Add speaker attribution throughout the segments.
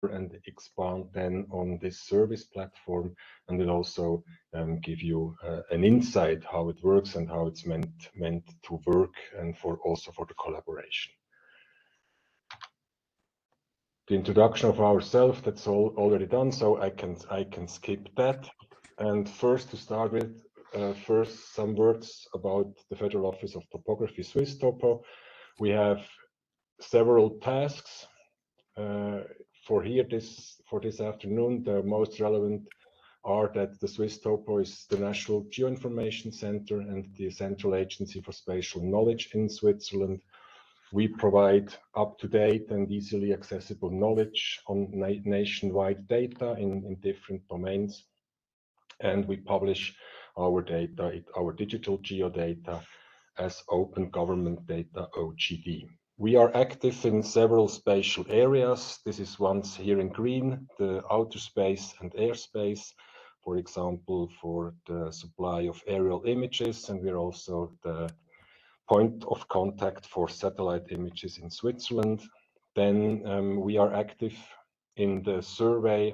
Speaker 1: and expand then on this service platform, and will also give you an insight how it works and how it's meant to work, and also for the collaboration. The introduction of ourselves, that's all already done, so I can skip that. And first, to start with, first some words about the Federal Office of Topography, swisstopo. We have several tasks for this afternoon. The most relevant are that the swisstopo is the National Geoinformation Center and the Central Agency for Spatial Knowledge in Switzerland. We provide up-to-date and easily accessible knowledge on nationwide data in different domains, and we publish our data, our digital geodata, as Open Government Data (OGD). We are active in several spatial areas. This is ones here in green, the outer space and airspace, for example, for the supply of aerial images, and we're also the point of contact for satellite images in Switzerland. Then we are active in the survey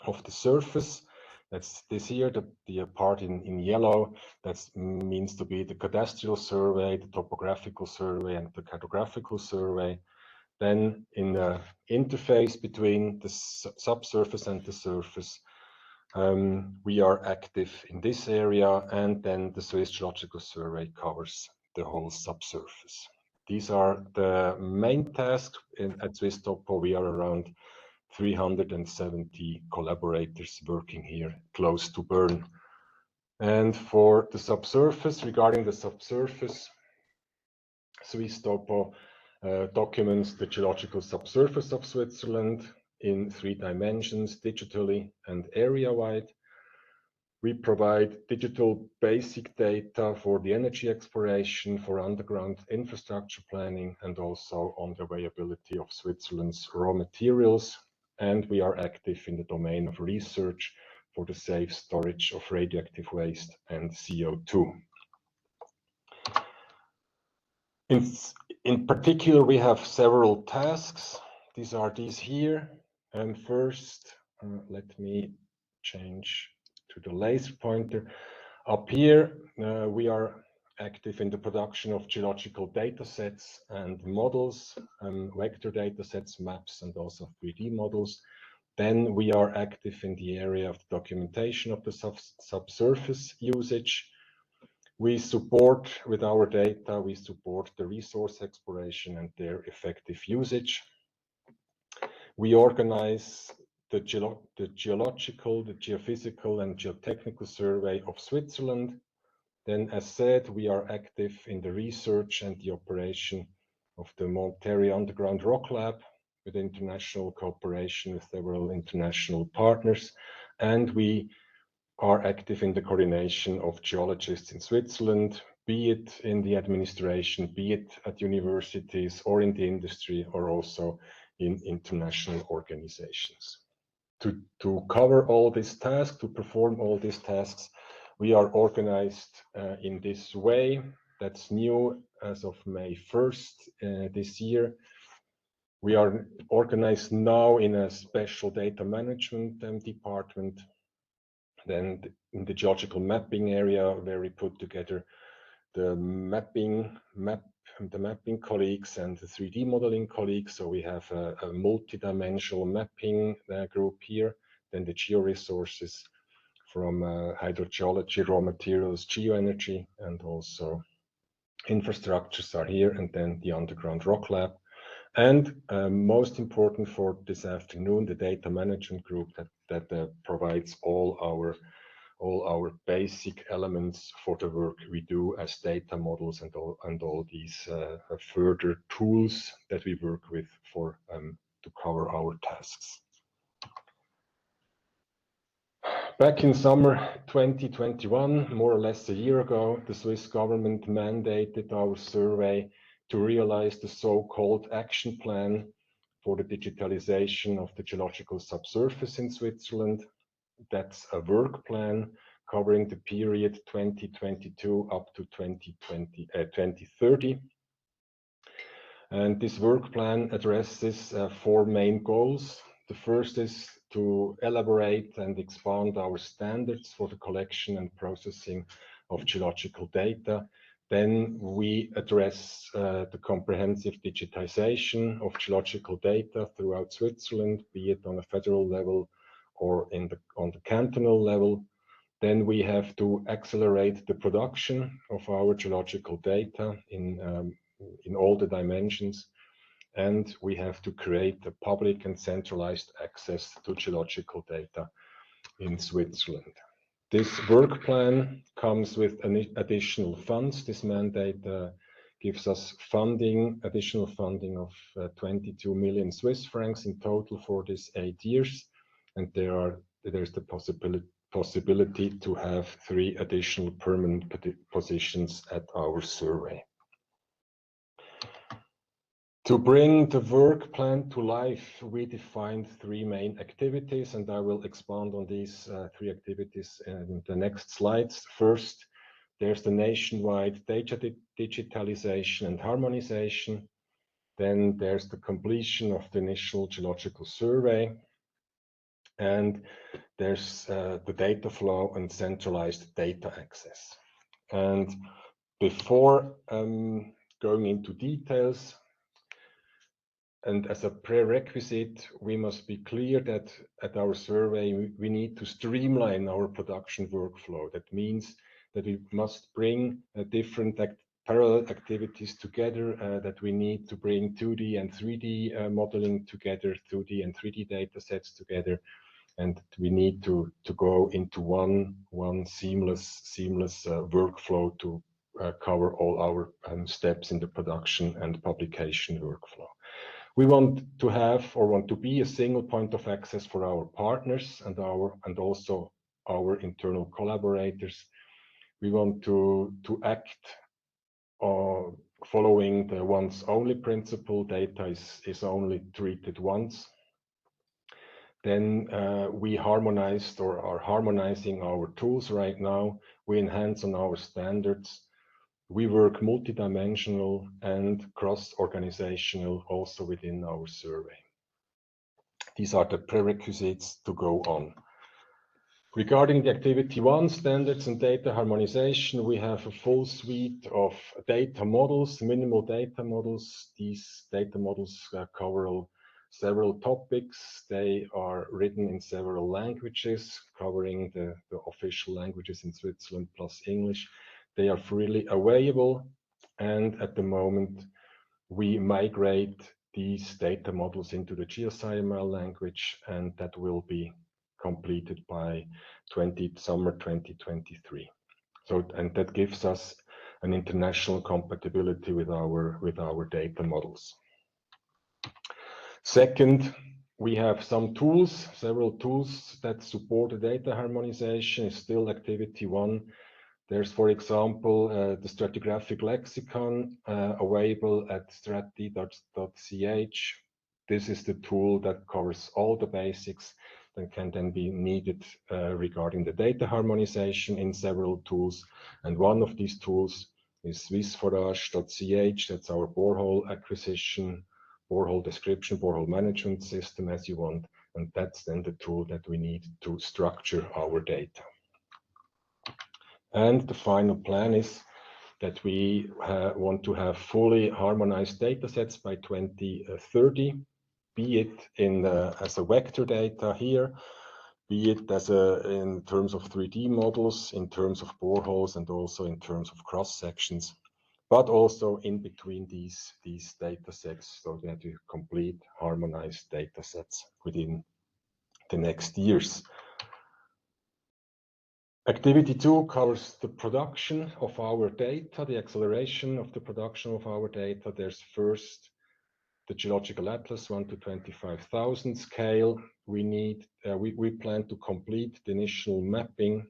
Speaker 1: of the surface. That's this here, the part in yellow. That means to be the cadastral survey, the topographical survey, and the cartographical survey. Then in the interface between the subsurface and the surface, we are active in this area, and then the Swiss Geological survey covers the whole subsurface. These are the main tasks. At swisstopo, we are around 370 collaborators working here close to Bern. And for the subsurface, regarding the subsurface, swisstopo documents the geological subsurface of Switzerland in 3 dimensions, digitally and area-wide. We provide digital basic data for the energy exploration, for underground infrastructure planning, and also on the availability of Switzerland's raw materials. And we are active in the domain of research for the safe storage of radioactive waste and CO2. In particular, we have several tasks. These are these here. And first, let me change to the laser pointer. Up here, we are active in the production of geological data sets and models, vector data sets, maps, and also 3D models. Then we are active in the area of the documentation of the subsurface usage. We support, with our data, we support the resource exploration and their effective usage. We organize the geological, the geophysical, and geotechnical survey of Switzerland. Then, as said, we are active in the research and the operation of the Monterey Underground Rock Lab, with international cooperation with several international partners. And we are active in the coordination of geologists in Switzerland, be it in the administration, be it at universities or in the industry, or also in international organizations. To cover all these tasks, to perform all these tasks, we are organized in this way. That's new as of May 1st this year. We are organized now in a special data management department. Then in the geological mapping area, where we put together the mapping colleagues and the 3D modeling colleagues. So we have a multi-dimensional mapping group here. Then the georesources from hydrogeology, raw materials, geoenergy, and also infrastructures are here. And then the underground rock lab. And most important for this afternoon, the data management group that provides all our basic elements for the work we do as data models and all these further tools that we work with for to cover our tasks. Back in summer 2021, more or less a year ago, the Swiss government mandated our survey to realize the so-called action plan for the digitalization of the geological subsurface in Switzerland. That's a work plan covering the period 2022 up to 2030. And this work plan addresses 4 main goals. The first is to elaborate and expand our standards for the collection and processing of geological data. Then we address the comprehensive digitization of geological data throughout Switzerland, be it on a federal level or on the cantonal level. Then we have to accelerate the production of our geological data in all the dimensions. And we have to create a public and centralized access to geological data in Switzerland. This work plan comes with additional funds. This mandate gives us additional funding of 22 million Swiss francs in total for these 8 years. And there's the possibility to have 3 additional permanent positions at our survey. To bring the work plan to life, we defined 3 main activities, and I will expand on these 3 activities in the next slides. First, there's the nationwide data digitalization and harmonization. Then there's the completion of the initial geological survey. And there's the data flow and centralized data access. And before going into details, and as a prerequisite, we must be clear that at our survey, we need to streamline our production workflow. That means that we must bring different parallel activities together, that we need to bring 2D and 3D modeling together, 2D and 3D data sets together, and we need to go into one seamless workflow to cover all our steps in the production and publication workflow. We want to be a single point of access for our partners and also our internal collaborators. We want to act following the once only principle. Data is only treated once. Then we harmonized or are harmonizing our tools right now. We enhance on our standards. We work multidimensional and cross-organizational also within our survey. These are the prerequisites to go on. Regarding the activity 1, standards and data harmonization, we have a full suite of data models, minimal data models. These data models cover several topics. They are written in several languages, covering the official languages in Switzerland plus English. They are freely available, and at the moment we migrate these data models into the GeoSciML language, and that will be completed by summer 2023. And that gives us an international compatibility with our data models. Second, we have several tools that support the data harmonization. Is still activity 1. There's, for example, the stratigraphic lexicon available at strati.ch. This is the tool that covers all the basics that can then be needed regarding the data harmonization in several tools. And one of these tools is swissforage.ch. That's our borehole acquisition, borehole description, borehole management system, as you want. And that's then the tool that we need to structure our data. And the final plan is that we want to have fully harmonized data sets by 2030, be it as a vector data here, be it in terms of 3D models, in terms of boreholes, and also in terms of cross sections, but also in between these data sets, so that you complete harmonized data sets within the next years. Activity 2 covers the production of our data, the acceleration of the production of our data. There's first the Geological Atlas 1 to 25,000 scale. We plan to complete the initial mapping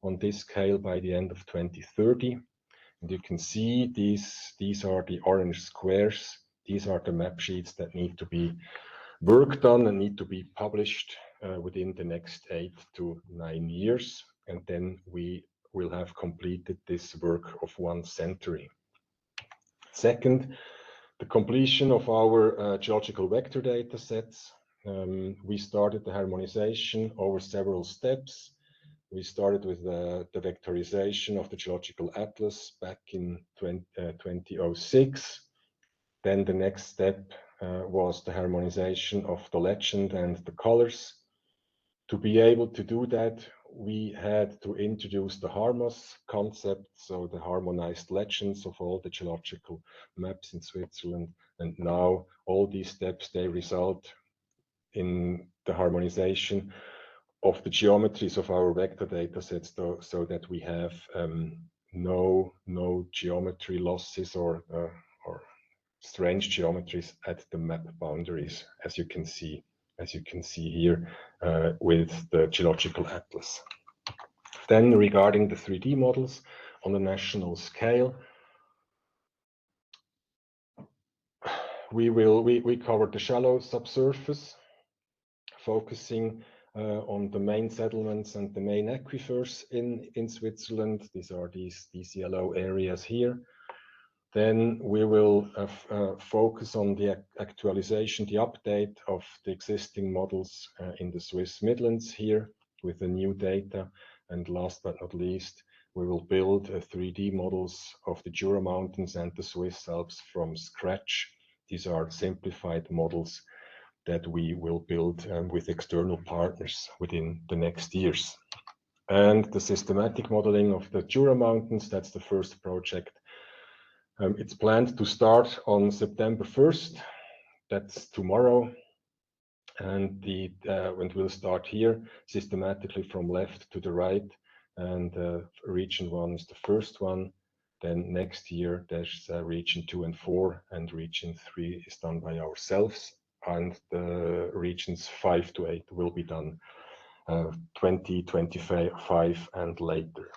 Speaker 1: on this scale by the end of 2030. And you can see these are the orange squares. These are the map sheets that need to be worked on and need to be published within the next 8 to 9 years. And then we will have completed this work of 1 century. Second, the completion of our geological vector data sets. we started the harmonization over several steps. We started with the vectorization of the Geological Atlas back in 2006. Then the next step was the harmonization of the legend and the colors. To be able to do that, we had to introduce the HARMOS concept, so the harmonized legends of all the geological maps in Switzerland. And now all these steps, they result in the harmonization of the geometries of our vector data sets, so that we have no geometry losses or strange geometries at the map boundaries, as you can see here with the Geological Atlas. Then regarding the 3D models on the national scale, we covered the shallow subsurface, focusing on the main settlements and the main aquifers in Switzerland. These are these yellow areas here. Then we will focus on the actualization, the update of the existing models in the Swiss Midlands here with the new data. And last but not least, we will build 3D models of the Jura Mountains and the Swiss Alps from scratch. These are simplified models that we will build with external partners within the next years. And the systematic modeling of the Jura Mountains, that's the first project. It's planned to start on September 1st. That's tomorrow. And we'll start here systematically from left to the right. And region 1 is the first one. Then next year, there's region 2 and 4, and region 3 is done by ourselves. And the regions 5 to 8 will be done 2025 and later.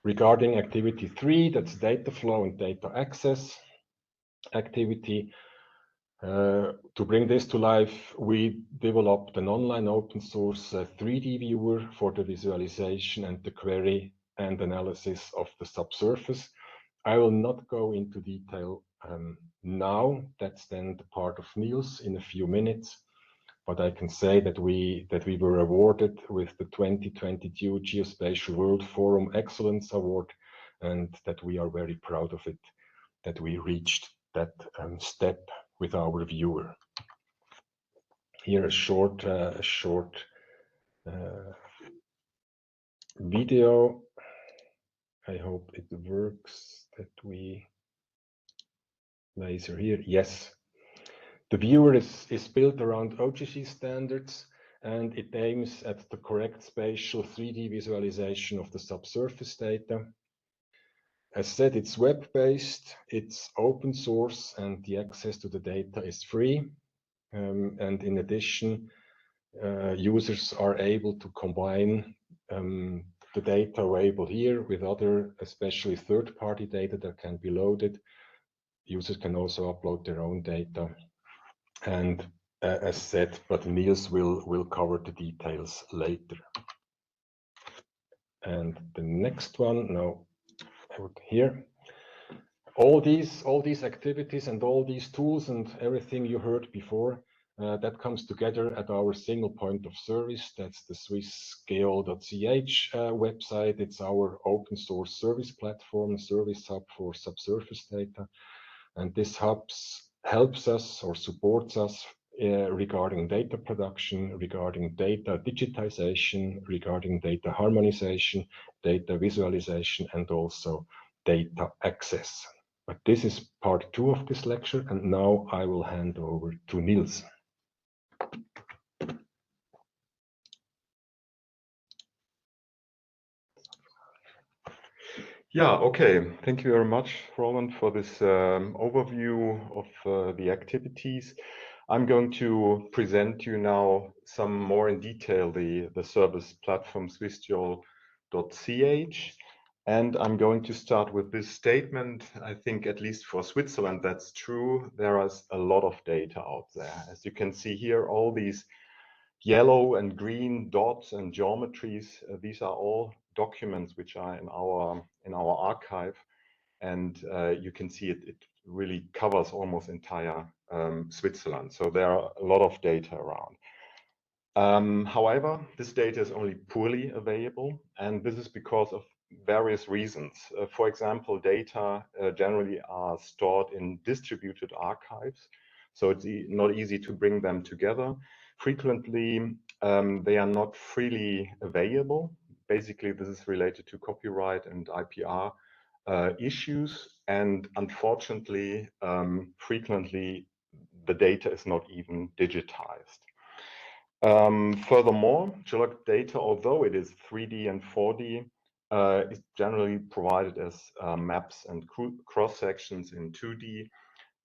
Speaker 1: Regarding activity 3, that's data flow and data access activity. To bring this to life, we developed an online open source 3D viewer for the visualization and the query and analysis of the subsurface. I will not go into detail now. That's then the part of Niels in a few minutes. But I can say that we were awarded with the 2022 Geospatial World Forum Excellence Award, and that we are very proud of it, that we reached that step with our viewer. Here a short video. I hope it works. That we laser here. Yes. The viewer is built around OGC standards, and it aims at the correct spatial 3D visualization of the subsurface data. As said, it's web-based, it's open source, and the access to the data is free. And in addition, users are able to combine the data available here with other, especially third-party data that can be loaded. Users can also upload their own data. And as said, but Niels will cover the details later. And the next one, now here. All these activities and all these tools and everything you heard before, that comes together at our single point of service. That's the swisstopo.ch website. It's our open source service platform, service hub for subsurface data. And this helps us or supports us regarding data production, regarding data digitization, regarding data harmonization, data visualization, and also data access. But this is part 2 of this lecture, and now I will hand over to Niels.
Speaker 2: Yeah, okay. Thank you very much, Roland, for this overview of the activities. I'm going to present you now some more in detail the service platform swisstopo.ch. And I'm going to start with this statement. I think at least for Switzerland, that's true. There is a lot of data out there. As you can see here, all these yellow and green dots and geometries, these are all documents which are in our archive, and you can see it really covers almost entire Switzerland. So there are a lot of data around. However, this data is only poorly available, and this is because of various reasons. For example, data generally are stored in distributed archives, so it's not easy to bring them together. Frequently, they are not freely available. Basically, this is related to copyright and IPR issues, and unfortunately, frequently, the data is not even digitized. Furthermore, geologic data, although it is 3D and 4D, is generally provided as maps and cross-sections in 2D.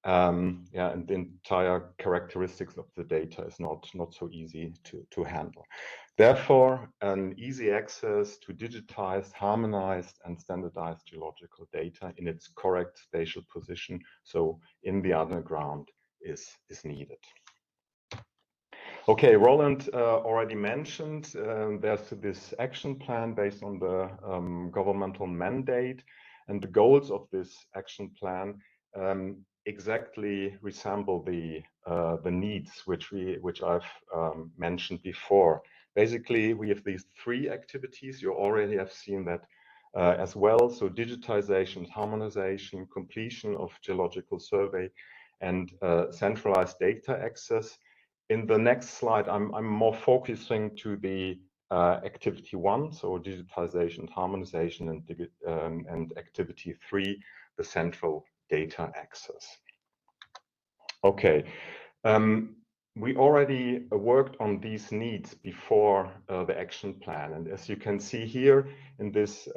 Speaker 2: Yeah, and the entire characteristics of the data is not so easy to handle. Therefore, an easy access to digitized, harmonized, and standardized geological data in its correct spatial position, so in the underground, is needed. Okay, Roland already mentioned there's this action plan based on the governmental mandate, and the goals of this action plan exactly resemble the needs which I've mentioned before. Basically, we have these three activities. You already have seen that as well. So digitization, harmonization, completion of geological survey, and centralized data access. In the next slide, I'm more focusing to the activity 1, so digitization, harmonization, and activity 3, the central data access. Okay, we already worked on these needs before the action plan, and as you can see here in this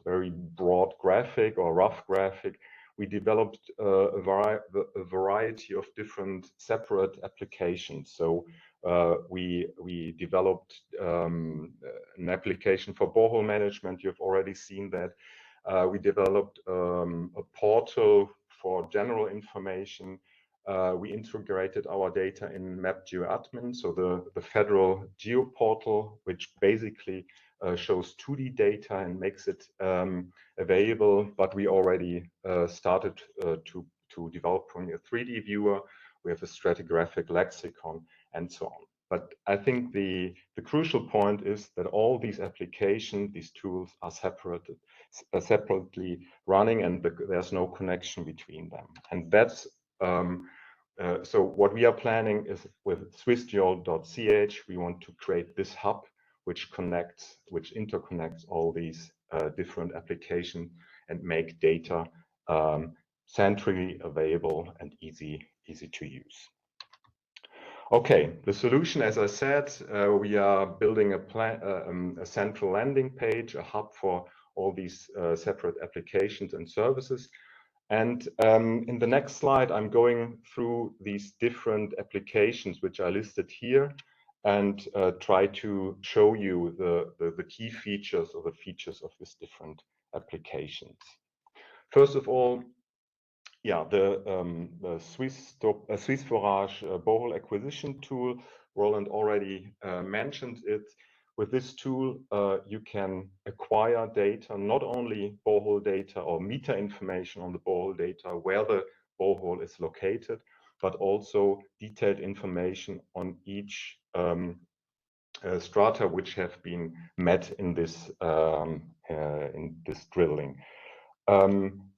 Speaker 2: very broad graphic or rough graphic, we developed a variety of different separate applications. So we developed an application for borehole management. You've already seen that. We developed a portal for general information. We integrated our data in MapGeoAdmin, so the federal geoportal, which basically shows 2D data and makes it available, but we already started to developing a 3D viewer. We have a stratigraphic lexicon and so on. But I think the crucial point is that all these applications, these tools are separately running, and there's no connection between them. And that's so what we are planning is with swissgeol.ch, we want to create this hub which interconnects all these different applications and make data centrally available and easy to use. Okay, the solution, as I said, we are building a central landing page, a hub for all these separate applications and services. And in the next slide, I'm going through these different applications which are listed here and try to show you the key features or the features of these different applications. First of all, yeah, the SwissForage borehole acquisition tool, Roland already mentioned it. With this tool, you can acquire data, not only borehole data or meter information on the borehole data, where the borehole is located, but also detailed information on each strata which have been met in this drilling.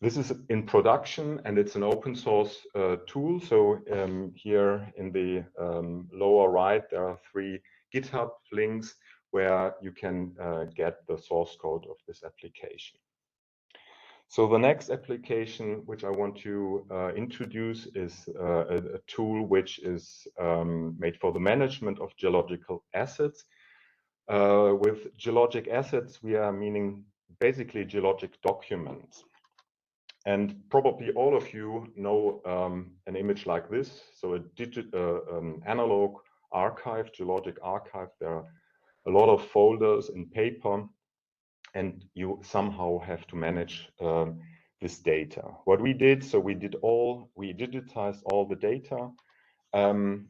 Speaker 2: This is in production and it's an open source tool. So here in the lower right, there are 3 GitHub links where you can get the source code of this application. So the next application which I want to introduce is a tool which is made for the management of geological assets. With geologic assets, we are meaning basically geologic documents. And probably all of you know an image like this. So an analog archive, geologic archive. There are a lot of folders in paper, and you somehow have to manage this data. What we did, so we digitized all the data, and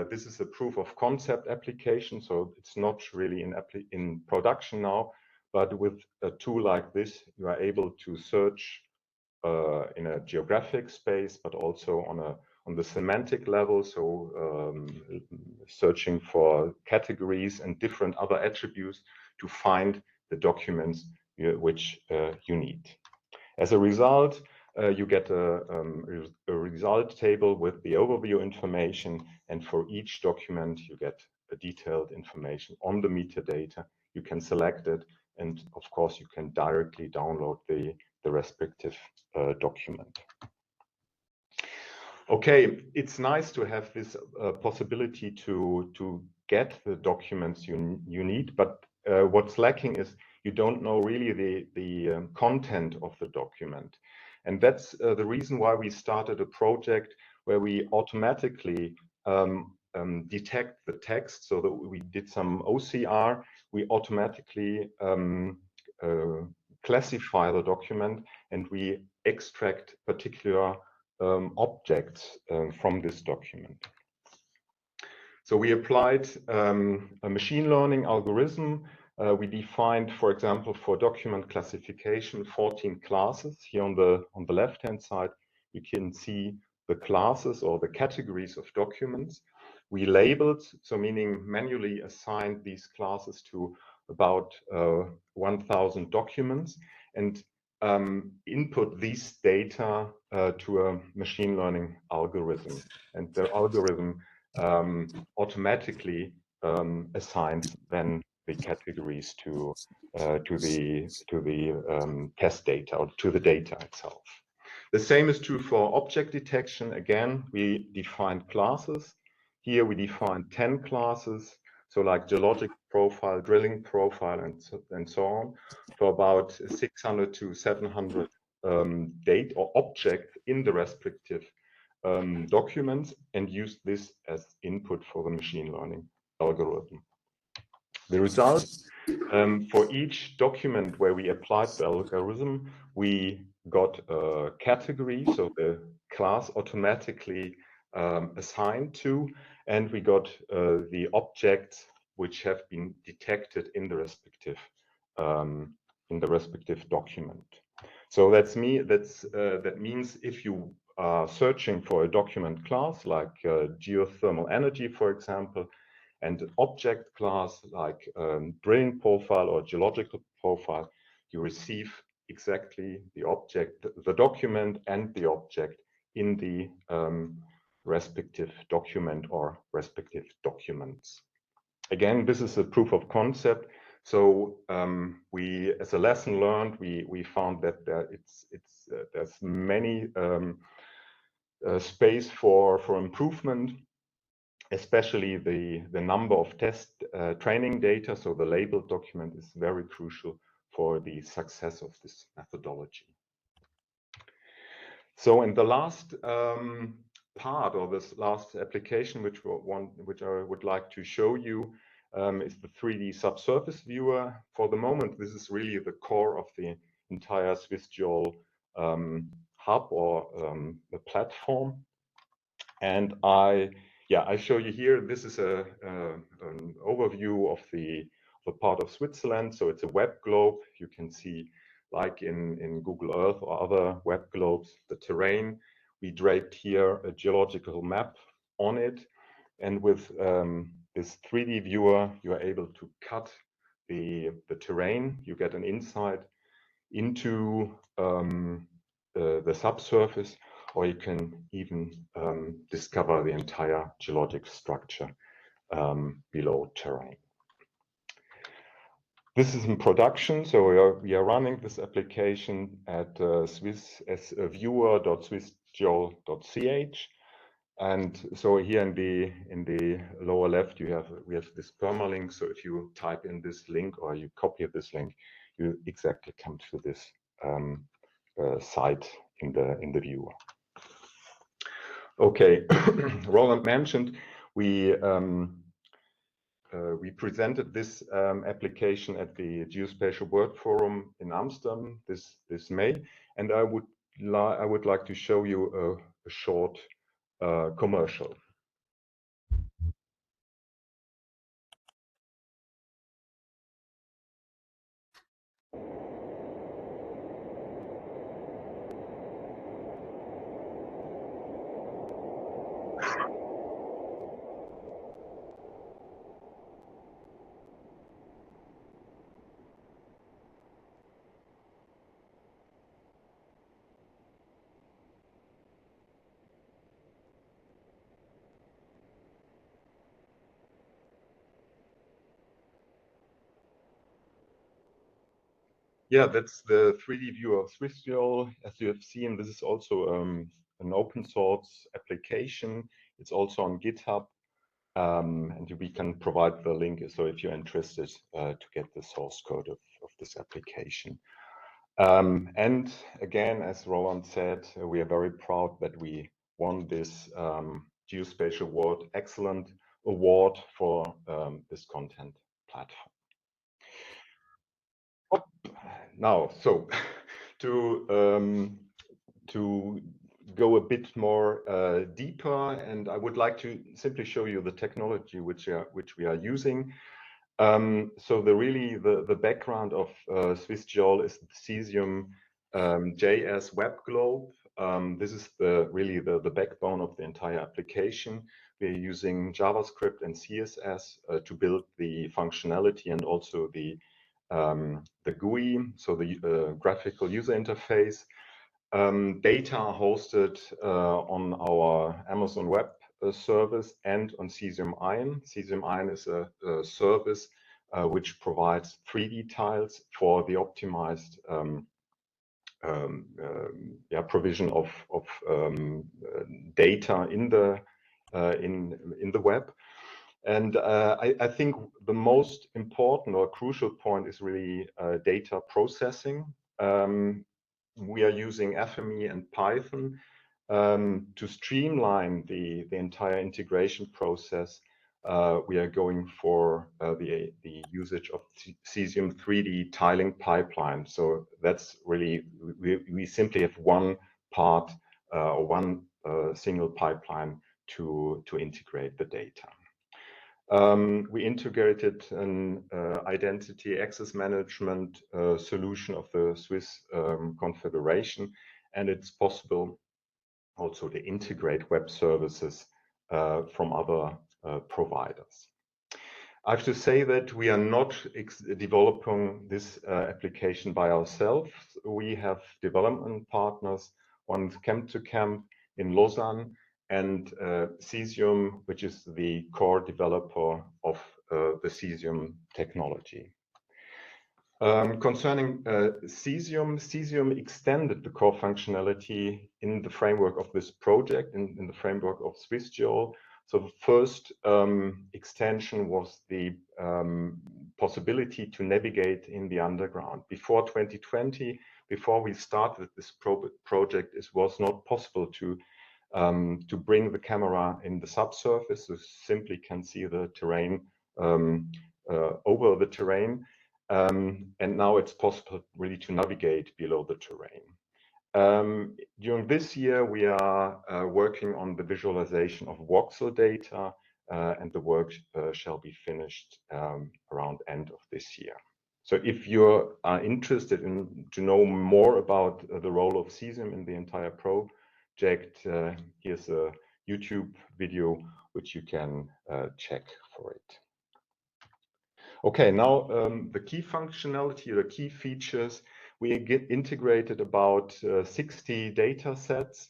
Speaker 2: this is a proof of concept application. So it's not really in production now, but with a tool like this, you are able to search in a geographic space, but also on the semantic level, so searching for categories and different other attributes to find the documents which you need. As a result, you get a result table with the overview information, and for each document you get a detailed information on the metadata. You can select it, and of course you can directly download the respective document. Okay, it's nice to have this possibility to get the documents you need, but what's lacking is you don't know really the content of the document. And that's the reason why we started a project where we automatically detect the text, so that we did some OCR, we automatically classify the document, and we extract particular objects from this document. So we applied a machine learning algorithm. We defined, for example, for document classification, 14 classes. Here on the left-hand side, you can see the classes or the categories of documents. We labeled, so meaning manually assigned these classes to about 1,000 documents, and input these data to a machine learning algorithm. And the algorithm automatically assigns then the categories to the test data, or to the data itself. The same is true for object detection. Again, we define classes. Here we define 10 classes, so like geologic profile, drilling profile, and so on, for about 600 to 700 data or objects in the respective documents, and use this as input for the machine learning algorithm. The result, for each document where we applied the algorithm, we got a category, so the class automatically assigned to, and we got the objects which have been detected in the respective document. So that means if you are searching for a document class like geothermal energy, for example, and an object class like drilling profile or geological profile, you receive exactly the object, the document and the object in the respective document or respective documents. Again, this is a proof of concept. So we, as a lesson learned, we found that there's many space for improvement, especially the number of test training data. So the labeled document is very crucial for the success of this methodology. So in the last part, or this last application, which I would like to show you, is the 3D subsurface viewer. For the moment, this is really the core of the entire SwissGeol hub, or the platform. And I show you here, this is an overview of the part of Switzerland. So it's a web globe. You can see, like in Google Earth or other web globes, the terrain. We draped here a geological map on it. And with this 3D viewer, you are able to cut the terrain. You get an insight into the subsurface, or you can even discover the entire geologic structure below terrain. This is in production, so we are running this application at viewer.swissgeol.ch. And so here in the lower left, we have this permalink. So if you type in this link or you copy this link, you exactly come to this site in the viewer. Okay, Roland mentioned we presented this application at the Geospatial World Forum in Amsterdam this May, and I would like to show you a short commercial. Yeah, that's the 3D view of SwissGeol. As you have seen, this is also an open source application. It's also on GitHub, and we can provide the link. So if you're interested to get the source code of this application. And again, as Roland said, we are very proud that we won this Geospatial World Excellent Award for this content platform. Now, so to go a bit more deeper, and I would like to simply show you the technology which we are using. So the background of SwissGeol is the Cesium JS web globe. This is really the backbone of the entire application. We're using JavaScript and CSS to build the functionality and also the GUI, so the graphical user interface. Data are hosted on our Amazon Web Service and on Cesium Ion. Cesium Ion is a service which provides 3D tiles for the optimized provision of data in the web. And I think the most important or crucial point is really data processing. We are using FME and Python to streamline the entire integration process. We are going for the usage of Cesium 3D tiling pipeline. So that's really, we simply have one part or one single pipeline to integrate the data. We integrated an identity access management solution of the Swiss Confederation, and it's possible also to integrate web services from other providers. I have to say that we are not developing this application by ourselves. We have development partners, one is Camp to Camp in Lausanne, and Cesium, which is the core developer of the Cesium technology. Concerning Cesium extended the core functionality in the framework of this project, in the framework of SwissGeol. So the first extension was the possibility to navigate in the underground. Before 2020, before we started this project, it was not possible to bring the camera in the subsurface. You simply can see the terrain over the terrain. And now it's possible really to navigate below the terrain. During this year, we are working on the visualization of voxel data, and the work shall be finished around end of this year. So if you are interested to know more about the role of Cesium in the entire project, here's a YouTube video which you can check for it. Okay, now the key functionality, the key features, we get integrated about 60 data sets,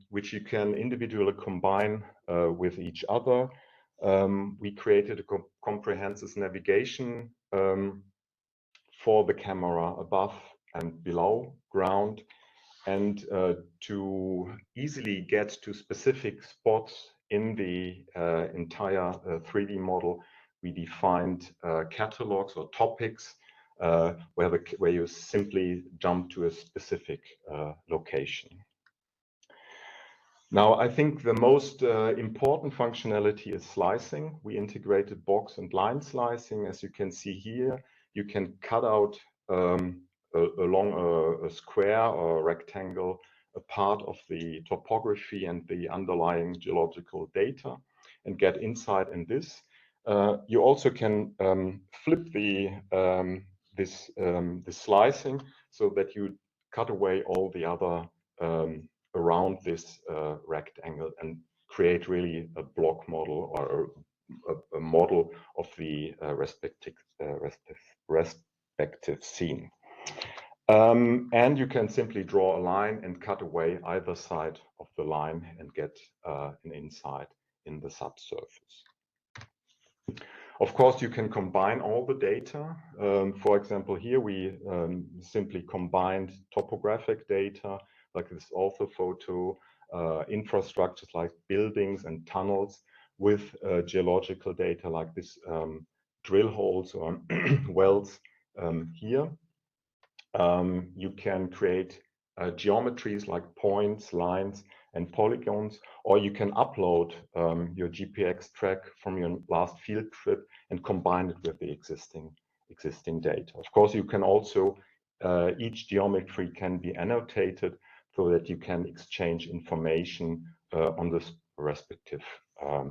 Speaker 2: which you can individually combine with each other. We created a comprehensive navigation for the camera above and below ground, and to easily get to specific spots in the entire 3D model, we defined catalogs or topics where you simply jump to a specific location. Now, I think the most important functionality is slicing. We integrated box and line slicing. As you can see here, you can cut out along a square or a rectangle a part of the topography and the underlying geological data and get insight in this. You also can flip this slicing so that you cut away all the other around this rectangle and create really a block model or a model of the respective scene. And you can simply draw a line and cut away either side of the line and get an insight in the subsurface. Of course, you can combine all the data. For example, here we simply combined topographic data, like this orthophoto, infrastructures like buildings and tunnels, with geological data like this drill holes or wells here. You can create geometries like points, lines, and polygons, or you can upload your GPX track from your last field trip and combine it with the existing data. Of course, you can also, each geometry can be annotated so that you can exchange information on this respective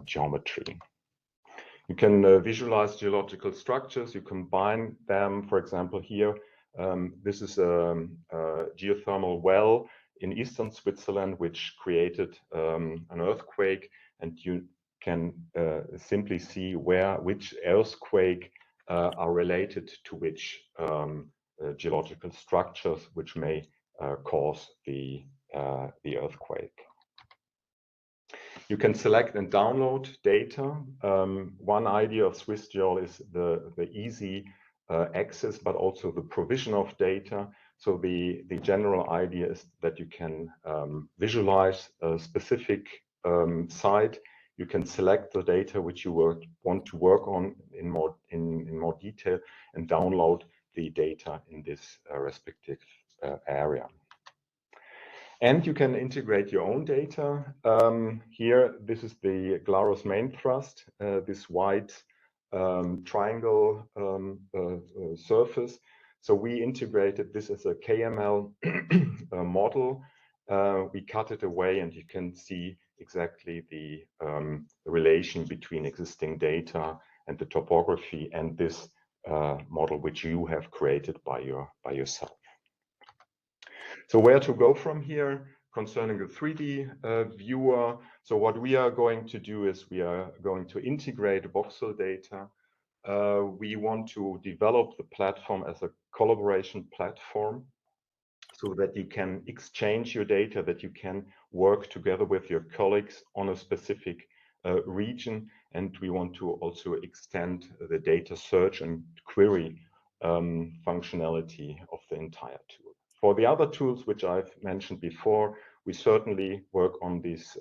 Speaker 2: geometry. You can visualize geological structures, you combine them. For example, here, this is a geothermal well in eastern Switzerland, which created an earthquake, and you can simply see which earthquake are related to which geological structures, which may cause the earthquake. You can select and download data. One idea of SwissGeol is the easy access, but also the provision of data. So the general idea is that you can visualize a specific site. You can select the data which you want to work on in more detail and download the data in this respective area. And you can integrate your own data. Here, this is the Glaros main thrust, this white triangle surface. So we integrated this as a KML model. We cut it away, and you can see exactly the relation between existing data and the topography and this model which you have created by yourself. So where to go from here concerning the 3D viewer? So what we are going to do is we are going to integrate voxel data. We want to develop the platform as a collaboration platform so that you can exchange your data, that you can work together with your colleagues on a specific region. And we want to also extend the data search and query functionality of the entire tool. For the other tools which I've mentioned before, we certainly work on these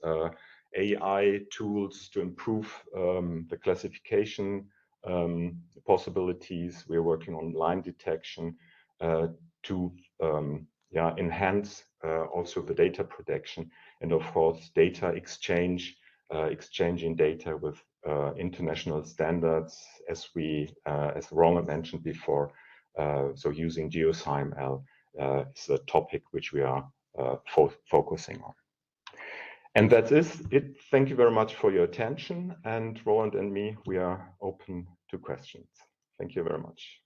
Speaker 2: AI tools to improve the classification possibilities. We're working on line detection to enhance also the data protection, and of course data exchange, exchanging data with international standards, as Roland mentioned before. So using GeoSimL is a topic which we are focusing on. And that is it. Thank you very much for your attention. And Roland and me, we are open to questions. Thank you very much.